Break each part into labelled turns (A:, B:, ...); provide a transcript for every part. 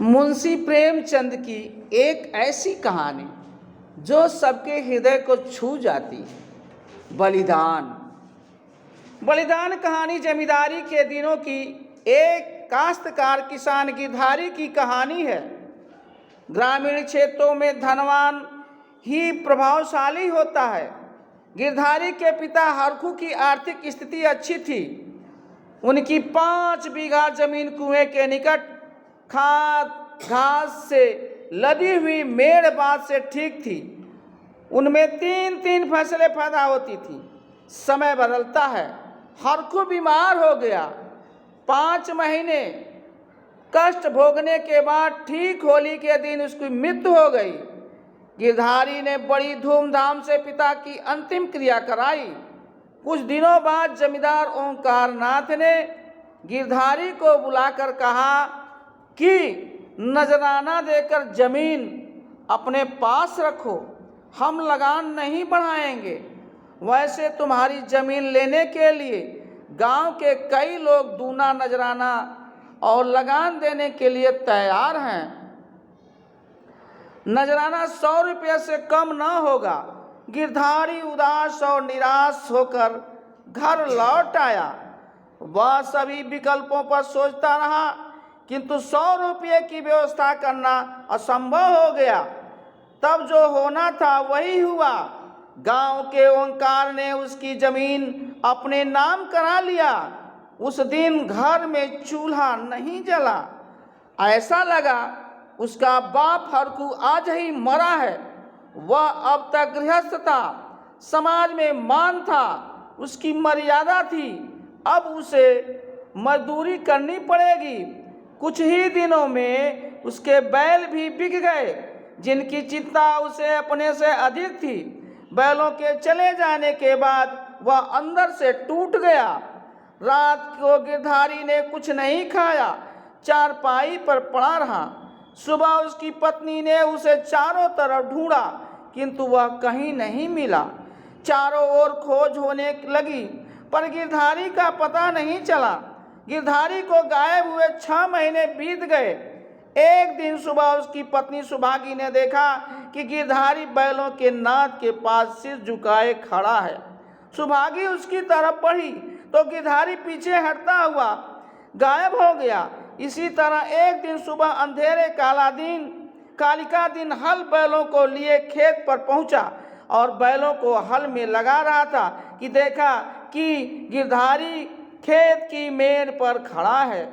A: मुंशी प्रेमचंद की एक ऐसी कहानी जो सबके हृदय को छू जाती। बलिदान। बलिदान कहानी जमींदारी के दिनों की एक काश्तकार किसान गिरधारी की कहानी है। ग्रामीण क्षेत्रों में धनवान ही प्रभावशाली होता है। गिरधारी के पिता हरखू की आर्थिक स्थिति अच्छी थी। उनकी 5 बीघा जमीन कुएं के निकट खाद घास से लदी हुई मेड़ बात से ठीक थी। उनमें 3-3 फसलें पैदा होती थी। समय बदलता है। हरखू बीमार हो गया। 5 महीने कष्ट भोगने के बाद ठीक होली के दिन उसकी मृत्यु हो गई। गिरधारी ने बड़ी धूमधाम से पिता की अंतिम क्रिया कराई। कुछ दिनों बाद जमींदार ओंकार नाथ ने गिरधारी को बुलाकर कहा कि नजराना देकर जमीन अपने पास रखो, हम लगान नहीं बढ़ाएंगे। वैसे तुम्हारी जमीन लेने के लिए गांव के कई लोग दूना नजराना और लगान देने के लिए तैयार हैं। नजराना 100 रुपये से कम न होगा। गिरधारी उदास और निराश होकर घर लौट आया। वह सभी विकल्पों पर सोचता रहा, किंतु 100 रुपये की व्यवस्था करना असंभव हो गया। तब जो होना था वही हुआ। गांव के ओंकार ने उसकी जमीन अपने नाम करा लिया। उस दिन घर में चूल्हा नहीं जला। ऐसा लगा उसका बाप हरखू आज ही मरा है। वह अब तक गृहस्थ था, समाज में मान था, उसकी मर्यादा थी। अब उसे मजदूरी करनी पड़ेगी। कुछ ही दिनों में उसके बैल भी बिक गए, जिनकी चिंता उसे अपने से अधिक थी। बैलों के चले जाने के बाद वह अंदर से टूट गया। रात को गिरधारी ने कुछ नहीं खाया, चारपाई पर पड़ा रहा। सुबह उसकी पत्नी ने उसे चारों तरफ ढूंढा, किंतु वह कहीं नहीं मिला। चारों ओर खोज होने लगी, पर गिरधारी का पता नहीं चला। गिरधारी को गायब हुए 6 महीने बीत गए। एक दिन सुबह उसकी पत्नी सुभागी ने देखा कि गिरधारी बैलों के नाद के पास सिर झुकाए खड़ा है। सुभागी उसकी तरफ बढ़ी तो गिरधारी पीछे हटता हुआ गायब हो गया। इसी तरह एक दिन सुबह अंधेरे कालिका दिन हल बैलों को लिए खेत पर पहुंचा और बैलों को हल में लगा रहा था कि देखा कि गिरधारी खेत की मेड़ पर खड़ा है।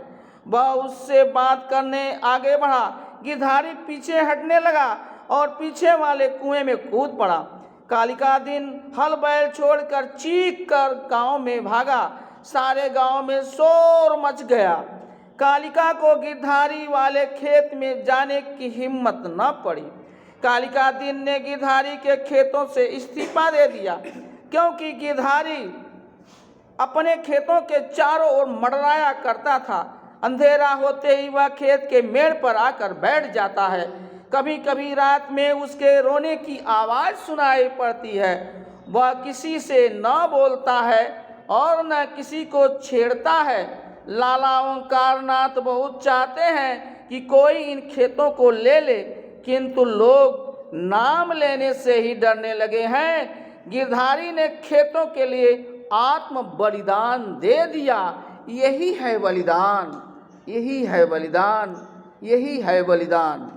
A: वह उससे बात करने आगे बढ़ा। गिरधारी पीछे हटने लगा और पीछे वाले कुएं में कूद पड़ा। कालिका दिन हल बैल छोड़कर चीख कर गांव में भागा। सारे गांव में शोर मच गया। कालिका को गिरधारी वाले खेत में जाने की हिम्मत न पड़ी। कालिका दिन ने गिरधारी के खेतों से इस्तीफा दे दिया, क्योंकि गिरधारी अपने खेतों के चारों ओर मंडराया करता था। अंधेरा होते ही वह खेत के मेड़ पर आकर बैठ जाता है। कभी कभी रात में उसके रोने की आवाज़ सुनाई पड़ती है। वह किसी से न बोलता है और न किसी को छेड़ता है। लाला ओंकार नाथ बहुत चाहते हैं कि कोई इन खेतों को ले ले, किंतु लोग नाम लेने से ही डरने लगे हैं। गिरधारी ने खेतों के लिए आत्म बलिदान दे दिया। यही है बलिदान, यही है बलिदान, यही है बलिदान।